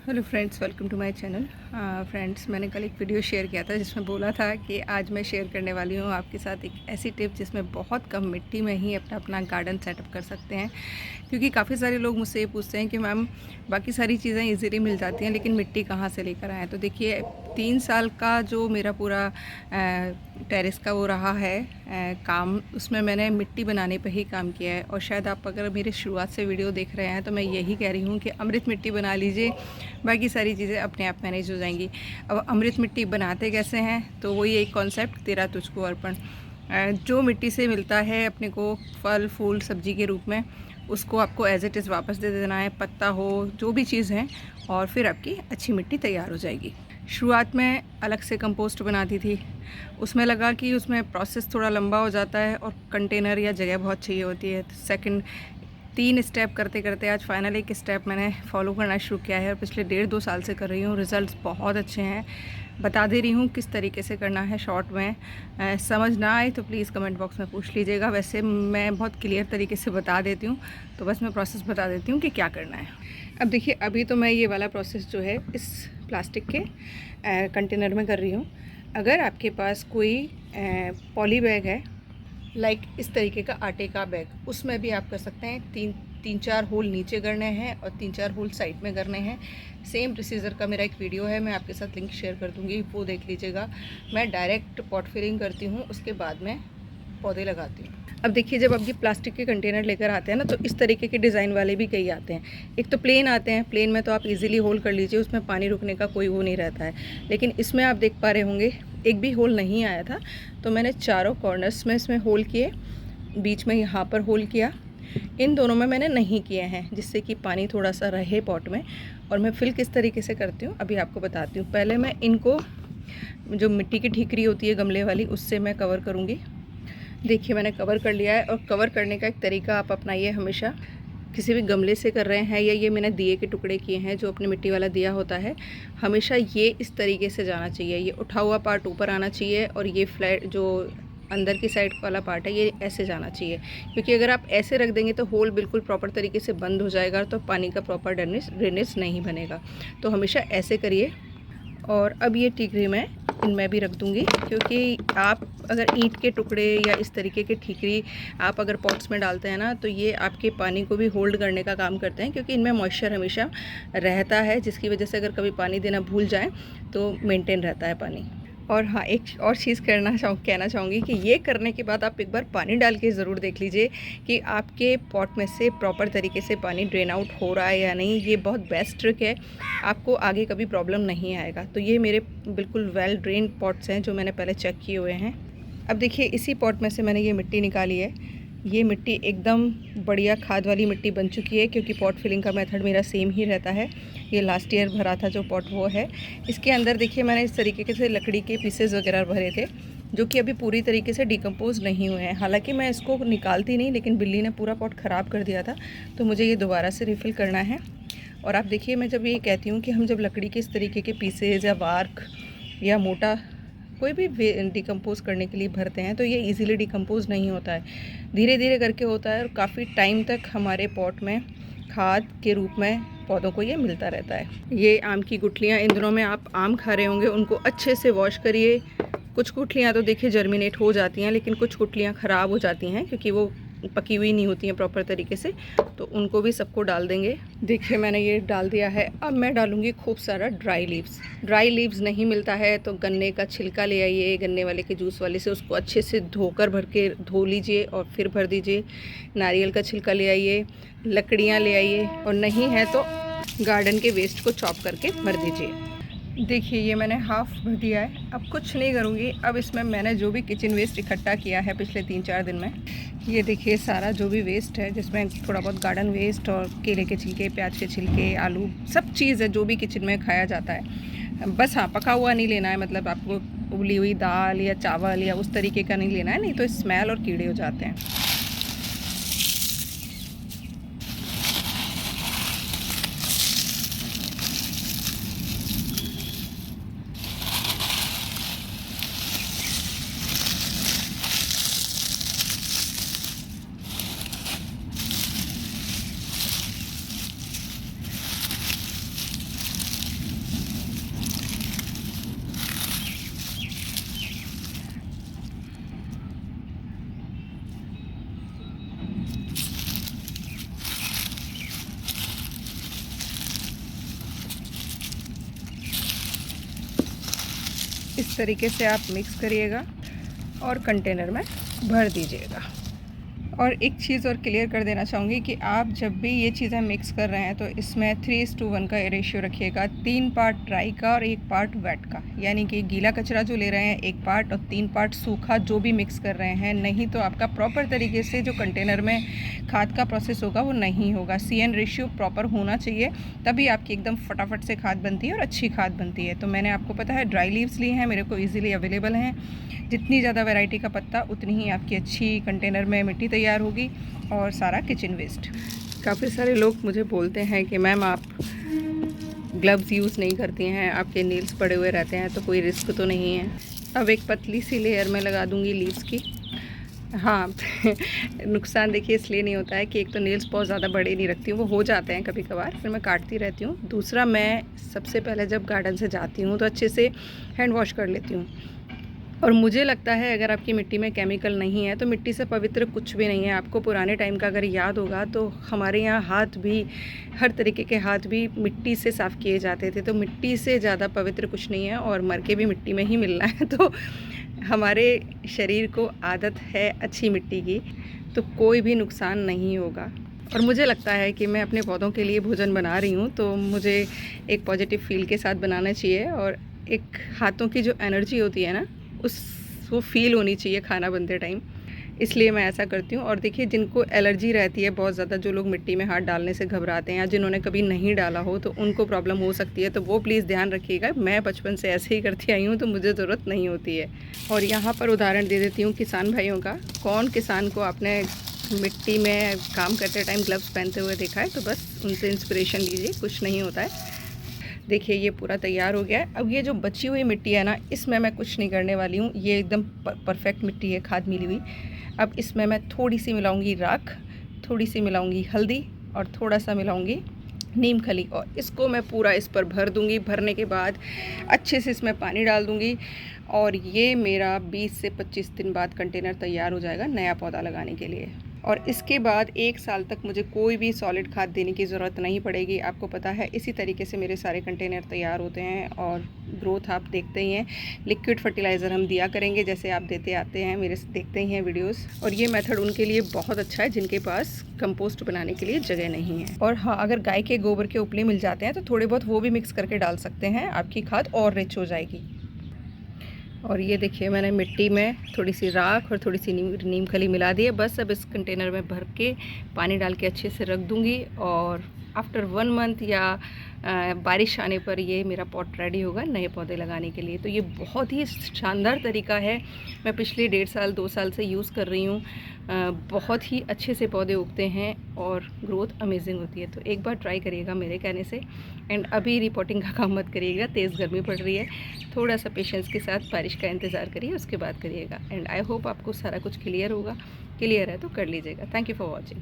Hello friends, welcome to my channel. Friends, मैंने कल एक वीडियो शेयर किया था जिसमें बोला था कि आज मैं शेयर करने वाली हूँ आपके साथ एक ऐसी टिप जिसमें बहुत कम मिट्टी में ही अपना गार्डन सेटअप कर सकते हैं। क्योंकि काफ़ी सारे लोग मुझसे ये पूछते हैं कि मैम बाकी सारी चीज़ें इजीली मिल जाती हैं लेकिन मिट्टी कहाँ से लेकर आएँ। तो देखिए 3 साल का जो मेरा पूरा टेरेस का वो रहा है काम, उसमें मैंने मिट्टी बनाने पे ही काम किया है। और शायद आप अगर मेरे शुरुआत से वीडियो देख रहे हैं तो मैं यही कह रही हूँ कि अमृत मिट्टी बना लीजिए, बाकी सारी चीज़ें अपने आप मैनेज हो जाएंगी। अब अमृत मिट्टी बनाते कैसे हैं, तो वही एक कॉन्सेप्ट, तेरा तुझको अर्पण। जो मिट्टी से मिलता है अपने को फल फूल सब्जी के रूप में, उसको आपको एज इट इज़ वापस दे देना है, पत्ता हो जो भी चीज़ है, और फिर आपकी अच्छी मिट्टी तैयार हो जाएगी। शुरुआत में अलग से कंपोस्ट बनाती थी, उसमें लगा कि उसमें प्रोसेस थोड़ा लंबा हो जाता है और कंटेनर या जगह बहुत चाहिए होती है। सेकंड 3 स्टेप करते करते आज फाइनल एक स्टेप मैंने फॉलो करना शुरू किया है और पिछले 1.5-2 साल से कर रही हूँ। रिज़ल्ट्स बहुत अच्छे हैं। बता दे रही हूँ किस तरीके से करना है शॉर्ट में। समझ ना आए तो प्लीज़ कमेंट बॉक्स में पूछ लीजिएगा। वैसे मैं बहुत क्लियर तरीके से बता देती हूँ, तो बस मैं प्रोसेस बता देती हूँ कि क्या करना है। अब देखिए, अभी तो मैं ये वाला प्रोसेस जो है इस प्लास्टिक के कंटेनर में कर रही हूँ। अगर आपके पास कोई पॉली बैग है, लाइक इस तरीके का आटे का बैग, उसमें भी आप कर सकते हैं। तीन चार होल नीचे करने हैं और 3-4 होल साइड में करने हैं। सेम प्रोसीजर का मेरा एक वीडियो है, मैं आपके साथ लिंक शेयर कर दूंगी, वो देख लीजिएगा। मैं डायरेक्ट पॉट फिलिंग करती हूँ, उसके बाद में पौधे लगाती हूँ। अब देखिए, जब आप ये प्लास्टिक के कंटेनर लेकर आते हैं ना, तो इस तरीके के डिज़ाइन वाले भी कई आते हैं। एक तो प्लेन आते हैं, प्लेन में तो आप इजीली होल कर लीजिए, उसमें पानी रुकने का कोई वो नहीं रहता है। लेकिन इसमें आप देख पा रहे होंगे एक भी होल नहीं आया था, तो मैंने चारों कॉर्नर्स में इसमें होल किए, बीच में यहाँ पर होल किया। इन दोनों में मैंने नहीं किए हैं, जिससे कि पानी थोड़ा सा रहे पॉट में। और मैं फिल किस तरीके से करती हूँ अभी आपको बताती हूँ। पहले मैं इनको, जो मिट्टी की ठीकरी होती है गमले वाली, उससे मैं कवर करूँगी। देखिए, मैंने कवर कर लिया है। और कवर करने का एक तरीका आप अपनाइए हमेशा। किसी भी गमले से कर रहे हैं या ये मैंने दिए के टुकड़े किए हैं, जो अपने मिट्टी वाला दिया होता है, हमेशा ये इस तरीके से जाना चाहिए। ये उठा हुआ पार्ट ऊपर आना चाहिए और ये फ्लैट जो अंदर की साइड वाला पार्ट है, ये ऐसे जाना चाहिए। क्योंकि अगर आप ऐसे रख देंगे तो होल बिल्कुल प्रॉपर तरीके से बंद हो जाएगा, तो पानी का प्रॉपर ड्रेनेज नहीं बनेगा। तो हमेशा ऐसे करिए। और अब ये ठीकरी मैं इनमें भी रख दूँगी, क्योंकि आप अगर ईंट के टुकड़े या इस तरीके के ठीकरी आप अगर पॉट्स में डालते हैं ना, तो ये आपके पानी को भी होल्ड करने का काम करते हैं, क्योंकि इनमें मॉइस्चर हमेशा रहता है, जिसकी वजह से अगर कभी पानी देना भूल जाएं तो मेंटेन रहता है पानी। और हाँ, एक और चीज़ कहना चाहूँगी कि ये करने के बाद आप एक बार पानी डाल के ज़रूर देख लीजिए कि आपके पॉट में से प्रॉपर तरीके से पानी ड्रेन आउट हो रहा है या नहीं। ये बहुत बेस्ट ट्रिक है, आपको आगे कभी प्रॉब्लम नहीं आएगा। तो ये मेरे बिल्कुल वेल ड्रेन पॉट्स हैं जो मैंने पहले चेक किए हुए हैं। अब देखिए, इसी पॉट में से मैंने ये मिट्टी निकाली है। ये मिट्टी एकदम बढ़िया खाद वाली मिट्टी बन चुकी है, क्योंकि पॉट फिलिंग का मेथड मेरा सेम ही रहता है। ये लास्ट ईयर भरा था जो पॉट, वो है। इसके अंदर देखिए, मैंने इस तरीके से लकड़ी के पीसेस वगैरह भरे थे, जो कि अभी पूरी तरीके से डिकम्पोज नहीं हुए हैं। हालांकि मैं इसको निकालती नहीं, लेकिन बिल्ली ने पूरा पॉट ख़राब कर दिया था, तो मुझे ये दोबारा से रिफ़िल करना है। और आप देखिए, मैं जब ये कहती हूँ कि हम जब लकड़ी के इस तरीके के पीसेज या बार्क या मोटा कोई भी डिकम्पोज करने के लिए भरते हैं, तो ये इजीली डिकम्पोज नहीं होता है, धीरे धीरे करके होता है। और काफ़ी टाइम तक हमारे पॉट में खाद के रूप में पौधों को ये मिलता रहता है। ये आम की गुठलियाँ, इन दिनों में आप आम खा रहे होंगे, उनको अच्छे से वॉश करिए। कुछ गुठलियाँ तो देखिए जर्मिनेट हो जाती हैं, लेकिन कुछ गुठलियाँ ख़राब हो जाती हैं क्योंकि वो पकी हुई नहीं होती हैं प्रॉपर तरीके से, तो उनको भी सबको डाल देंगे। देखिए, मैंने ये डाल दिया है। अब मैं डालूँगी खूब सारा ड्राई लीव्स। ड्राई लीव्स नहीं मिलता है तो गन्ने का छिलका ले आइए, गन्ने वाले के जूस वाले से, उसको अच्छे से धोकर भर के धो लीजिए और फिर भर दीजिए। नारियल का छिलका ले आइए, लकड़ियाँ ले आइए, और नहीं है तो गार्डन के वेस्ट को चॉप करके भर दीजिए। देखिए, ये मैंने हाफ़ भर दिया है। अब कुछ नहीं करूँगी। अब इसमें मैंने जो भी किचन वेस्ट इकट्ठा किया है पिछले 3-4 दिन में, ये देखिए सारा जो भी वेस्ट है, जिसमें थोड़ा बहुत गार्डन वेस्ट और केले के छिलके, प्याज के छिलके, आलू, सब चीज़ है जो भी किचन में खाया जाता है। बस हाँ, पका हुआ नहीं लेना है, मतलब आपको उबली हुई दाल या चावल या उस तरीके का नहीं लेना है, नहीं तो स्मेल और कीड़े हो जाते हैं। इस तरीके से आप मिक्स करिएगा और कंटेनर में भर दीजिएगा। और एक चीज़ और क्लियर कर देना चाहूँगी कि आप जब भी ये चीज़ें मिक्स कर रहे हैं तो इसमें 3:1 का रेशियो रखिएगा। 3 पार्ट ड्राई का और 1 पार्ट वेट का, यानी कि गीला कचरा जो ले रहे हैं 1 पार्ट और 3 पार्ट सूखा जो भी मिक्स कर रहे हैं। नहीं तो आपका प्रॉपर तरीके से जो कंटेनर में खाद का प्रोसेस होगा वो नहीं होगा। CN रेशियो प्रॉपर होना चाहिए, तभी आपकी एकदम फटाफट से खाद बनती है और अच्छी खाद बनती है। तो मैंने आपको पता है ड्राई लीव्स लिए हैं, मेरे को ईज़िली अवेलेबल हैं। जितनी ज़्यादा वैरायटी का पत्ता उतनी ही आपकी अच्छी कंटेनर में मिट्टी तैयार होगी और सारा किचन वेस्ट। काफ़ी सारे लोग मुझे बोलते हैं कि मैम आप ग्लव्स यूज़ नहीं करती हैं, आपके नील्स पड़े हुए रहते हैं, तो कोई रिस्क तो नहीं है। अब एक पतली सी लेयर में लगा दूँगी लीव्स की। हाँ नुकसान देखिए इसलिए नहीं होता है कि एक तो नेल्स बहुत ज़्यादा बड़े नहीं रखती हूँ, वो हो जाते हैं कभी कभार, फिर मैं काटती रहती हूँ। दूसरा, मैं सबसे पहले जब गार्डन से जाती हूँ तो अच्छे से हैंड वॉश कर लेती हूँ। और मुझे लगता है अगर आपकी मिट्टी में केमिकल नहीं है तो मिट्टी से पवित्र कुछ भी नहीं है। आपको पुराने टाइम का अगर याद होगा तो हमारे यहाँ हाथ भी, हर तरीके के हाथ भी मिट्टी से साफ़ किए जाते थे। तो मिट्टी से ज़्यादा पवित्र कुछ नहीं है और मर के भी मिट्टी में ही मिलना है। तो हमारे शरीर को आदत है अच्छी मिट्टी की, तो कोई भी नुकसान नहीं होगा। और मुझे लगता है कि मैं अपने पौधों के लिए भोजन बना रही हूँ तो मुझे एक पॉजिटिव फील के साथ बनाना चाहिए, और एक हाथों की जो एनर्जी होती है ना, वो फील होनी चाहिए खाना बनते टाइम, इसलिए मैं ऐसा करती हूँ। और देखिए, जिनको एलर्जी रहती है बहुत ज़्यादा, जो लोग मिट्टी में हाथ डालने से घबराते हैं या जिन्होंने कभी नहीं डाला हो तो उनको प्रॉब्लम हो सकती है, तो वो प्लीज़ ध्यान रखिएगा। मैं बचपन से ऐसे ही करती आई हूँ तो मुझे ज़रूरत नहीं होती है। और यहाँ पर उदाहरण दे देती हूँ किसान भाइयों का। कौन किसान को आपने मिट्टी में काम करते टाइम ग्लव्स पहनते हुए देखा है? तो बस उनसे इंस्पिरेशन लीजिए, कुछ नहीं होता है। देखिए ये पूरा तैयार हो गया है। अब ये जो बची हुई मिट्टी है ना, इसमें मैं कुछ नहीं करने वाली हूँ। ये एकदम परफेक्ट मिट्टी है, खाद मिली हुई। अब इसमें मैं थोड़ी सी मिलाऊंगी राख, थोड़ी सी मिलाऊंगी हल्दी और थोड़ा सा मिलाऊंगी नीम खली, और इसको मैं पूरा इस पर भर दूंगी। भरने के बाद अच्छे से इसमें पानी डाल दूंगी और ये मेरा 20 से 25 दिन बाद कंटेनर तैयार हो जाएगा नया पौधा लगाने के लिए। और इसके बाद 1 साल तक मुझे कोई भी सॉलिड खाद देने की ज़रूरत नहीं पड़ेगी। आपको पता है इसी तरीके से मेरे सारे कंटेनर तैयार होते हैं और ग्रोथ आप देखते ही हैं। लिक्विड फर्टिलाइज़र हम दिया करेंगे जैसे आप देते आते हैं, मेरे देखते ही हैं वीडियोस। और ये मेथड उनके लिए बहुत अच्छा है जिनके पास कंपोस्ट बनाने के लिए जगह नहीं है। और हाँ, अगर गाय के गोबर के उपले मिल जाते हैं तो थोड़े बहुत वो भी मिक्स करके डाल सकते हैं, आपकी खाद और रिच हो जाएगी। और ये देखिए, मैंने मिट्टी में थोड़ी सी राख और थोड़ी सी नीम खली मिला दी है। बस अब इस कंटेनर में भर के पानी डाल के अच्छे से रख दूँगी और आफ्टर 1 मंथ या बारिश आने पर ये मेरा पॉट रेडी होगा नए पौधे लगाने के लिए। तो ये बहुत ही शानदार तरीका है, मैं पिछले 1.5 साल 2 साल से यूज़ कर रही हूँ। बहुत ही अच्छे से पौधे उगते हैं और ग्रोथ अमेजिंग होती है। तो एक बार ट्राई करिएगा मेरे कहने से। एंड अभी रिपोर्टिंग का काम मत करिएगा, तेज़ गर्मी पड़ रही है, थोड़ा सा पेशेंस के साथ बारिश का इंतज़ार करिए, उसके बाद करिएगा। एंड आई होप आपको सारा कुछ क्लियर होगा। क्लियर है तो कर लीजिएगा। Thank you for watching.